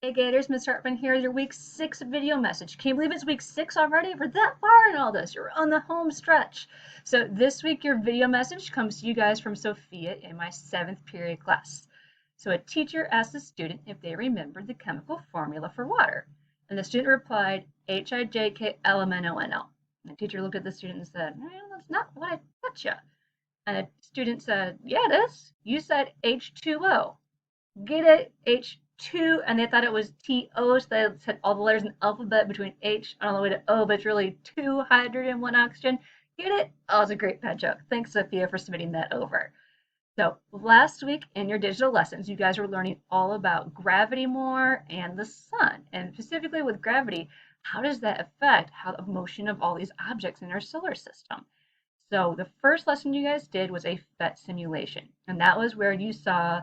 Hey Gators, Miss Hartman here, your week 6 video message. Can you believe it's week 6 already? We're that far in all this. You're on the home stretch. So this week your video message comes to you guys from Sophia in my 7th period class. So a teacher asked a student if they remembered the chemical formula for water. And the student replied, HIJKLMNONL. And the teacher looked at the student and said, well, that's not what I taught you. And the student said, yeah, it is. You said H2O. Get it? H2, and they thought it was TO, so they said all the letters in the alphabet between H and all the way to O, but it's really 2 hydrogen, 1 oxygen. Get it? Oh, it's a great pet joke. Thanks, Sophia, for submitting that over. So last week in your digital lessons, you guys were learning all about gravity more and the sun, and specifically with gravity, how does that affect how the motion of all these objects in our solar system? So the first lesson you guys did was a PhET simulation, and that was where you saw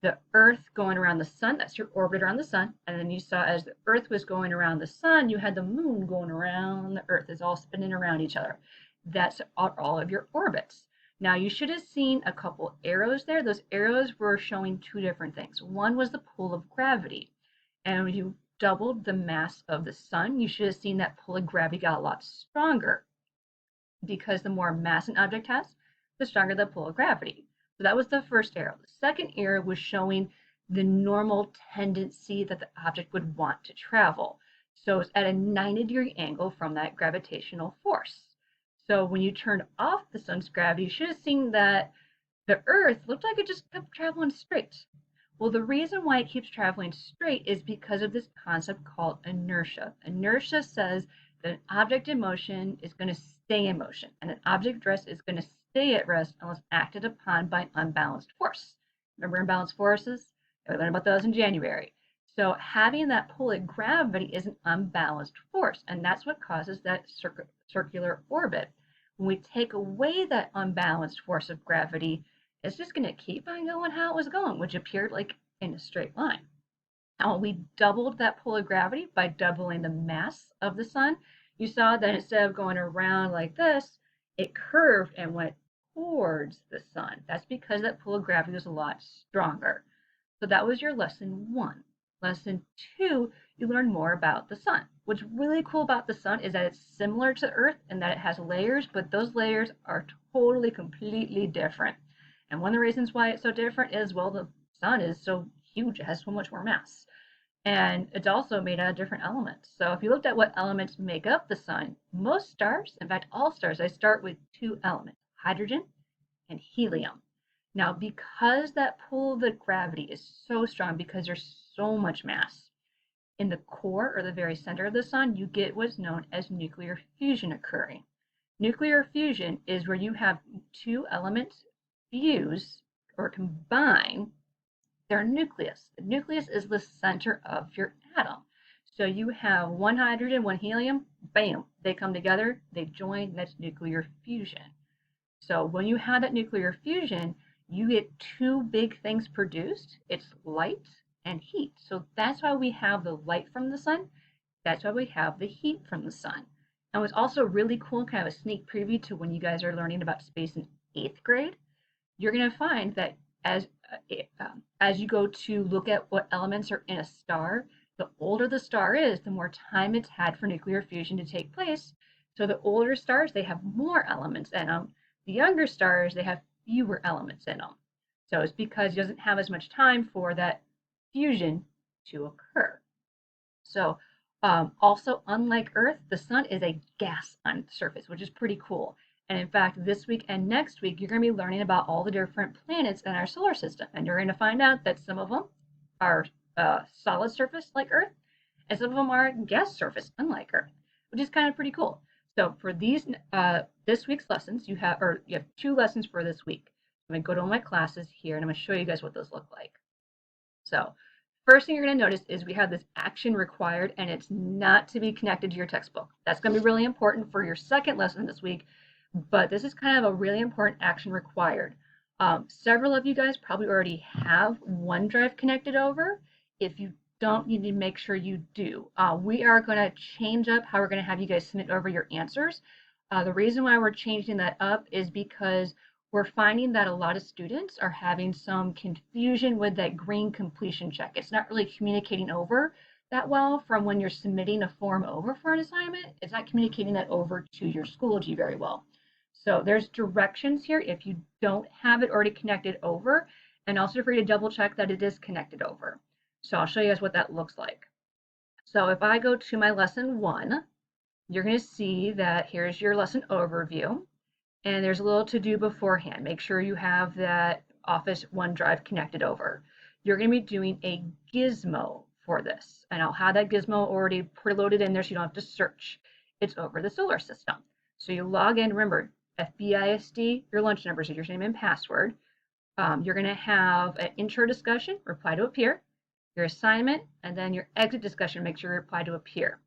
the Earth going around the sun. That's your orbit around the sun. And then you saw as the Earth was going around the sun, you had the moon going around the Earth. It's all spinning around each other. That's all of your orbits. Now you should have seen a couple arrows there. Those arrows were showing two different things. One was the pull of gravity. And when you doubled the mass of the sun, you should have seen that pull of gravity got a lot stronger. Because the more mass an object has, the stronger the pull of gravity. So that was the first arrow. The second arrow was showing the normal tendency that the object would want to travel. So it's at a 90-degree angle from that gravitational force. So when you turned off the sun's gravity, you should have seen that the Earth looked like it just kept traveling straight. Well, the reason why it keeps traveling straight is because of this concept called inertia. Inertia says that an object in motion is going to stay in motion, and an object at rest is going to stay at rest unless acted upon by an unbalanced force. Remember unbalanced forces? We learned about those in January. So having that pull of gravity is an unbalanced force, and that's what causes that circular orbit. When we take away that unbalanced force of gravity, it's just going to keep on going how it was going, which appeared like in a straight line. Now, when we doubled that pull of gravity by doubling the mass of the sun, you saw that instead of going around like this, it curved and went towards the sun. That's because that pull of gravity was a lot stronger. So that was your lesson 1. Lesson 2, you learned more about the sun. What's really cool about the sun is that it's similar to Earth in that it has layers, but those layers are totally, completely different. And one of the reasons why it's so different is, well, the sun is so huge, it has so much more mass. And it's also made out of different elements. So if you looked at what elements make up the sun, most stars, in fact all stars, they start with 2 elements, hydrogen and helium. Now because that pull of the gravity is so strong, because there's so much mass, in the core or the very center of the sun, you get what's known as nuclear fusion occurring. Nuclear fusion is where you have 2 elements fuse or combine their nucleus. The nucleus is the center of your atom. So you have 1 hydrogen, 1 helium, bam, they come together, they join, that's nuclear fusion. So when you have that nuclear fusion, you get 2 big things produced. It's light and heat. So that's why we have the light from the sun. That's why we have the heat from the sun. And what's also really cool, kind of a sneak preview to when you guys are learning about space in 8th grade, you're going to find that as you go to look at what elements are in a star, the older the star is, the more time it's had for nuclear fusion to take place. So the older stars, they have more elements in them. The younger stars, they have fewer elements in them. So it's because it doesn't have as much time for that fusion to occur. So also, unlike Earth, the sun is a gas on the surface, which is pretty cool. And in fact, this week and next week, you're going to be learning about all the different planets in our solar system. And you're going to find out that some of them are solid surface like Earth, and some of them are gas surface, unlike Earth, which is kind of pretty cool. So for these this week's lessons, you have 2 lessons for this week. I'm going to go to all my classes here, and I'm going to show you guys what those look like. So first thing you're going to notice is we have this action required, and it's not to be connected to your textbook. That's going to be really important for your second lesson this week. But this is kind of a really important action required. Several of you guys probably already have OneDrive connected over. If you don't, you need to make sure you do. We are going to change up how we're going to have you guys submit over your answers. The reason why we're changing that up is because we're finding that a lot of students are having some confusion with that green completion check. It's not really communicating over that well from when you're submitting a form over for an assignment. It's not communicating that over to your Schoology very well. So there's directions here if you don't have it already connected over, and also for you to double check that it is connected over. So I'll show you guys what that looks like. So if I go to my lesson 1, you're going to see that here's your lesson overview. And there's a little to do beforehand. Make sure you have that Office OneDrive connected over. You're going to be doing a gizmo for this. And I'll have that gizmo already preloaded in there so you don't have to search. It's over the solar system. So you log in, remember, FBISD, your lunch number, so your name and password. You're going to have an intro discussion, reply to appear, your assignment, and then your exit discussion, make sure you reply to appear.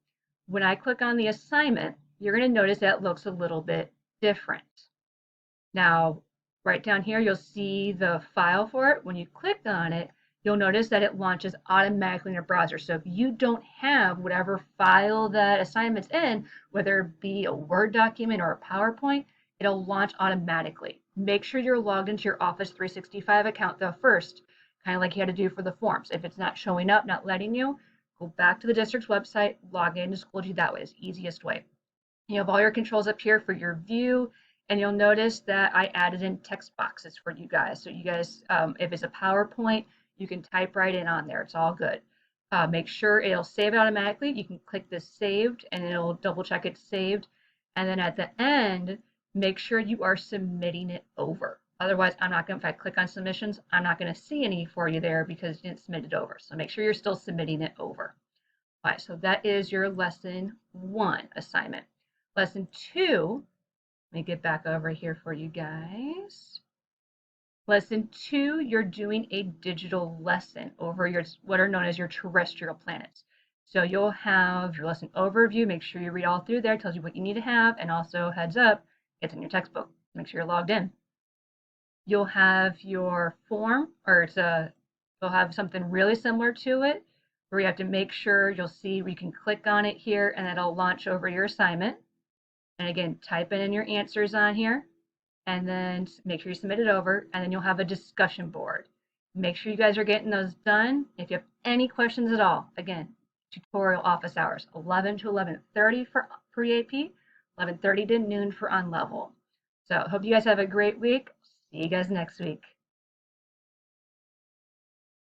When I click on the assignment, you're going to notice that it looks a little bit different. Now, right down here, you'll see the file for it. When you click on it, you'll notice that it launches automatically in your browser. So if you don't have whatever file that assignment's in, whether it be a Word document or a PowerPoint, it'll launch automatically. Make sure you're logged into your Office 365 account though first, kind of like you had to do for the forms. If it's not showing up, not letting you, go back to the district's website, log into Schoology that way. It's the easiest way. You have all your controls up here for your view, and you'll notice that I added in text boxes for you guys. So you guys, if it's a PowerPoint, you can type right in on there. It's all good. Make sure it'll save it automatically. You can click this saved and it'll double check it's saved. And then at the end, make sure you are submitting it over. Otherwise, I'm not going to, if I click on submissions, I'm not going to see any for you there because you didn't submit it over. So make sure you're still submitting it over. All right, so that is your lesson 1 assignment. Lesson 2, let me get back over here for you guys. Lesson 2, you're doing a digital lesson over your what are known as your terrestrial planets. So you'll have your lesson overview. Make sure you read all through there. It tells you what you need to have, and also heads up, it's in your textbook. Make sure you're logged in. You'll have your form, or you'll have something really similar to it, where you have to make sure you'll see where you can click on it here, and it'll launch over your assignment. And again, type in your answers on here and then make sure you submit it over, and then you'll have a discussion board. Make sure you guys are getting those done. If you have any questions at all, again, tutorial office hours, 11 to 11:30 for pre-AP, 11:30 to noon for on level. So hope you guys have a great week. See you guys next week.